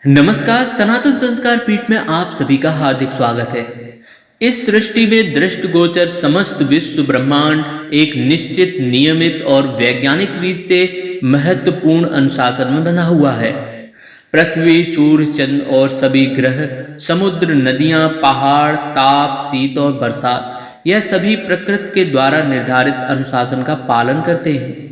नमस्कार, सनातन संस्कार पीठ में आप सभी का हार्दिक स्वागत है। इस सृष्टि में दृष्टिगोचर समस्त विश्व ब्रह्मांड एक निश्चित, नियमित और वैज्ञानिक रीत से महत्वपूर्ण अनुशासन में बना हुआ है। पृथ्वी, सूर्य, चंद्र और सभी ग्रह, समुद्र, नदियां, पहाड़, ताप, शीत और बरसात, यह सभी प्रकृति के द्वारा निर्धारित अनुशासन का पालन करते हैं।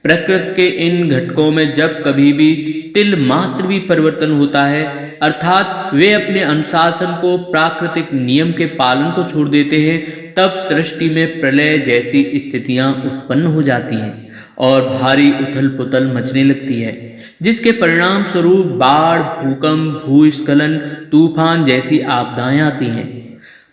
प्रकृति के इन घटकों में जब कभी भी तिल मात्र भी परिवर्तन होता है, अर्थात वे अपने अनुशासन को, प्राकृतिक नियम के पालन को छोड़ देते हैं, तब सृष्टि में प्रलय जैसी स्थितियां उत्पन्न हो जाती हैं और भारी उथल पुथल मचने लगती है, जिसके परिणाम स्वरूप बाढ़, भूकंप, भूस्खलन, तूफान जैसी आपदाएं आती हैं।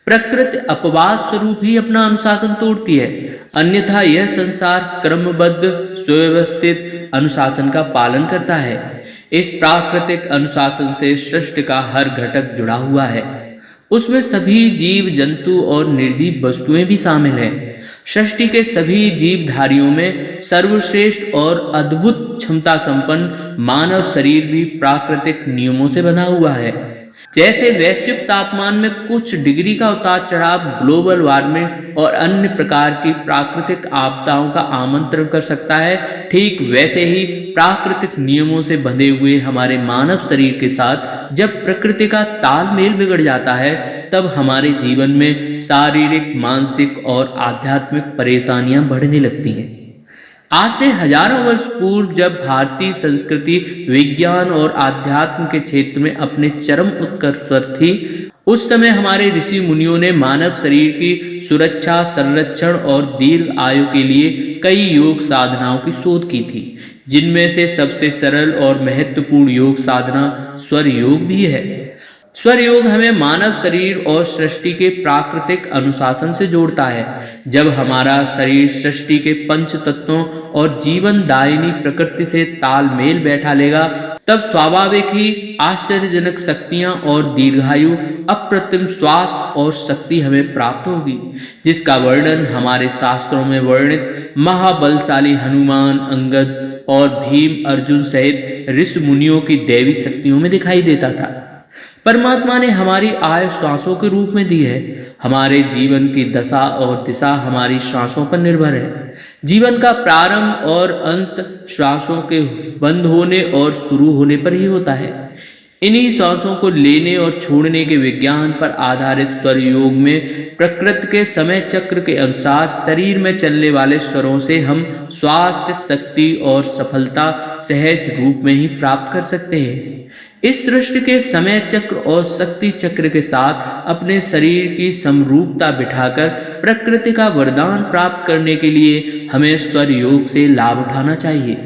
प्रकृति अपवाद स्वरूप ही अपना अनुशासन तोड़ती है, अन्यथा यह संसार क्रमबद्ध, सुव्यवस्थित अनुशासन का पालन करता है। इस प्राकृतिक अनुशासन से सृष्टि का हर घटक जुड़ा हुआ है। उसमें सभी जीव जंतु और निर्जीव वस्तुएं भी शामिल हैं। सृष्टि के सभी जीवधारियों में सर्वश्रेष्ठ और अद्भुत क्षमता संपन्न मानव शरीर भी प्राकृतिक नियमों से बना हुआ है। जैसे वैश्विक तापमान में कुछ डिग्री का उतार चढ़ाव ग्लोबल वार्मिंग और अन्य प्रकार की प्राकृतिक आपदाओं का आमंत्रण कर सकता है, ठीक वैसे ही प्राकृतिक नियमों से बंधे हुए हमारे मानव शरीर के साथ जब प्रकृति का तालमेल बिगड़ जाता है, तब हमारे जीवन में शारीरिक, मानसिक और आध्यात्मिक परेशानियां बढ़ने लगती हैं। आज से हजारों वर्ष पूर्व जब भारतीय संस्कृति विज्ञान और आध्यात्म के क्षेत्र में अपने चरम उत्कर्ष पर थी, उस समय हमारे ऋषि मुनियों ने मानव शरीर की सुरक्षा, संरक्षण और दीर्घ आयु के लिए कई योग साधनाओं की शोध की थी, जिनमें से सबसे सरल और महत्वपूर्ण योग साधना स्वर योग भी है। स्वर योग हमें मानव शरीर और सृष्टि के प्राकृतिक अनुशासन से जोड़ता है। जब हमारा शरीर सृष्टि के पंच तत्वों और जीवन दायिनी प्रकृति से तालमेल बैठा लेगा, तब स्वाभाविक ही आश्चर्यजनक शक्तियां और दीर्घायु, अप्रतिम स्वास्थ्य और शक्ति हमें प्राप्त होगी, जिसका वर्णन हमारे शास्त्रों में वर्णित महाबलशाली हनुमान, अंगद और भीम अर्जुन सहित ऋषि मुनियों की दैवी शक्तियों में दिखाई देता था। परमात्मा ने हमारी आयु श्वासों के रूप में दी है। हमारे जीवन की दशा और दिशा हमारी श्वासों पर निर्भर है। जीवन का प्रारंभ और अंत श्वासों के बंद होने और शुरू होने पर ही होता है। इन्हीं श्वासों को लेने और छोड़ने के विज्ञान पर आधारित स्वर योग में प्रकृति के समय चक्र के अनुसार शरीर में चलने वाले स्वरों से हम स्वास्थ्य, शक्ति और सफलता सहज रूप में ही प्राप्त कर सकते हैं। इस सृष्टि के समय चक्र और शक्ति चक्र के साथ अपने शरीर की समरूपता बिठाकर प्रकृति का वरदान प्राप्त करने के लिए हमें स्वर योग से लाभ उठाना चाहिए।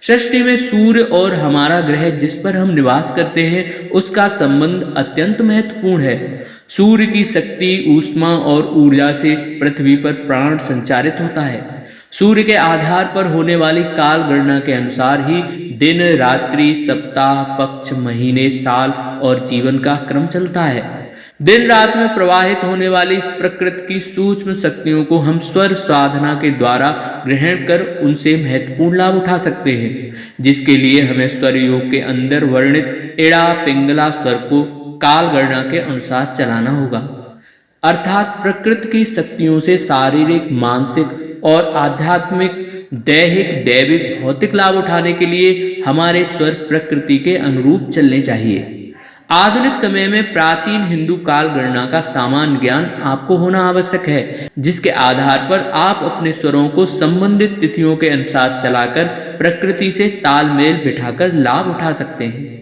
सृष्टि में सूर्य और हमारा ग्रह जिस पर हम निवास करते हैं, उसका संबंध अत्यंत महत्वपूर्ण है। सूर्य की शक्ति, ऊष्मा और ऊर्जा से पृथ्वी पर प्राण संचारित होता है। सूर्य के आधार पर होने वाली काल गणना के अनुसार ही दिन, रात्रि, सप्ताह, पक्ष, महीने, साल और जीवन का क्रम चलता है। दिन रात में प्रवाहित होने वाली इस प्रकृति की सूक्ष्म शक्तियों को हम स्वर साधना के द्वारा ग्रहण कर उनसे महत्वपूर्ण लाभ उठा सकते हैं, जिसके लिए हमें स्वर योग के अंदर वर्णित इड़ा पिंगला स्वर को काल गणना के अनुसार चलाना होगा। अर्थात प्रकृति की शक्तियों से शारीरिक, मानसिक और आध्यात्मिक, दैहिक, दैविक, भौतिक लाभ उठाने के लिए हमारे स्वर प्रकृति के अनुरूप चलने चाहिए। आधुनिक समय में प्राचीन हिंदू काल गणना का सामान्य ज्ञान आपको होना आवश्यक है, जिसके आधार पर आप अपने स्वरों को संबंधित तिथियों के अनुसार चलाकर प्रकृति से तालमेल बिठाकर लाभ उठा सकते हैं।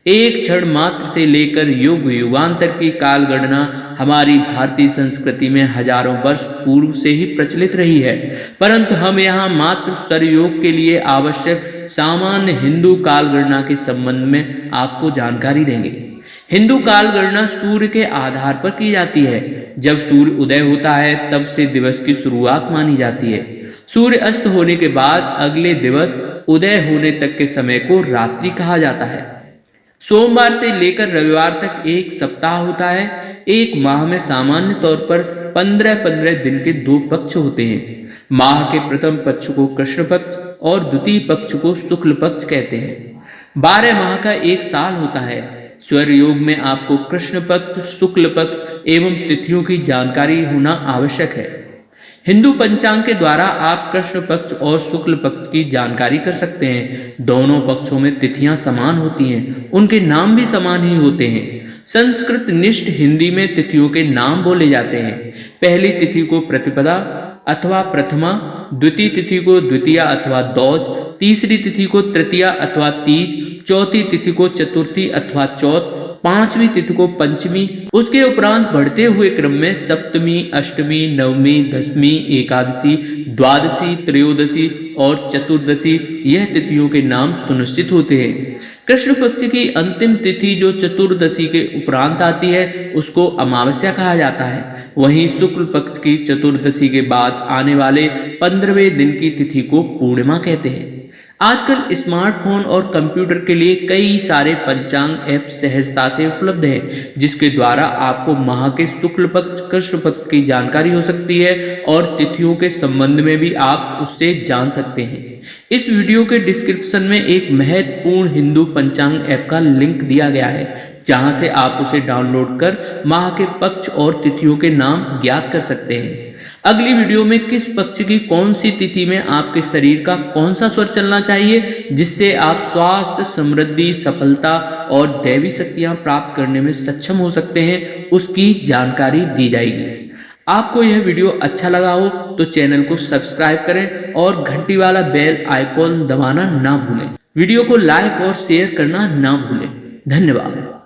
एक क्षण मात्र से लेकर युग युगांतर की काल गणना हमारी भारतीय संस्कृति में हजारों वर्ष पूर्व से ही प्रचलित रही है, परंतु हम यहाँ मात्र स्वर योग के लिए आवश्यक सामान्य हिंदू काल गणना के संबंध में आपको जानकारी देंगे। हिंदू काल गणना सूर्य के आधार पर की जाती है। जब सूर्य उदय होता है, तब से दिवस की शुरुआत मानी जाती है। सूर्य अस्त होने के बाद अगले दिवस उदय होने तक के समय को रात्रि कहा जाता है। सोमवार से लेकर रविवार तक एक सप्ताह होता है। एक माह में सामान्य तौर पर 15-15 दिन के 2 पक्ष होते हैं। माह के प्रथम पक्ष को कृष्ण पक्ष और द्वितीय पक्ष को शुक्ल पक्ष कहते हैं। 12 माह का एक साल होता है। स्वर योग में आपको कृष्ण पक्ष, शुक्ल पक्ष एवं तिथियों की जानकारी होना आवश्यक है। हिंदू पंचांग के द्वारा आप कृष्ण पक्ष और शुक्ल पक्ष की जानकारी कर सकते हैं। दोनों पक्षों में तिथियां समान होती हैं, उनके नाम भी समान ही होते हैं। संस्कृत निष्ठ हिंदी में तिथियों के नाम बोले जाते हैं। पहली तिथि को प्रतिपदा अथवा प्रथमा, द्वितीय तिथि को द्वितीया अथवा दौज, तीसरी तिथि को तृतीया अथवा तीज, चौथी तिथि को चतुर्थी अथवा चौथ, पांचवी तिथि को पंचमी। उसके उपरांत बढ़ते हुए क्रम में सप्तमी, अष्टमी, नवमी, दसवीं, एकादशी, द्वादशी, त्रयोदशी और चतुर्दशी यह तिथियों के नाम सुनिश्चित होते हैं। कृष्ण पक्ष की अंतिम तिथि जो चतुर्दशी के उपरांत आती है उसको अमावस्या कहा जाता है। वहीं शुक्ल पक्ष की चतुर्दशी के बाद आने वाले 15वें दिन की तिथि को पूर्णिमा कहते हैं। आजकल स्मार्टफोन और कंप्यूटर के लिए कई सारे पंचांग ऐप सहजता से उपलब्ध हैं, जिसके द्वारा आपको माह के शुक्ल पक्ष, कृष्ण पक्ष की जानकारी हो सकती है और तिथियों के संबंध में भी आप उससे जान सकते हैं। इस वीडियो के डिस्क्रिप्शन में एक महत्वपूर्ण हिंदू पंचांग ऐप का लिंक दिया गया है, जहां से आप उसे डाउनलोड कर माह के पक्ष और तिथियों के नाम ज्ञात कर सकते हैं। अगली वीडियो में किस पक्ष की कौन सी तिथि में आपके शरीर का कौन सा स्वर चलना चाहिए, जिससे आप स्वास्थ्य, समृद्धि, सफलता और दैवी शक्तियां प्राप्त करने में सक्षम हो सकते हैं, उसकी जानकारी दी जाएगी। आपको यह वीडियो अच्छा लगा हो तो चैनल को सब्सक्राइब करें और घंटी वाला बेल आइकॉन दबाना ना भूलें। वीडियो को लाइक और शेयर करना ना भूलें। धन्यवाद।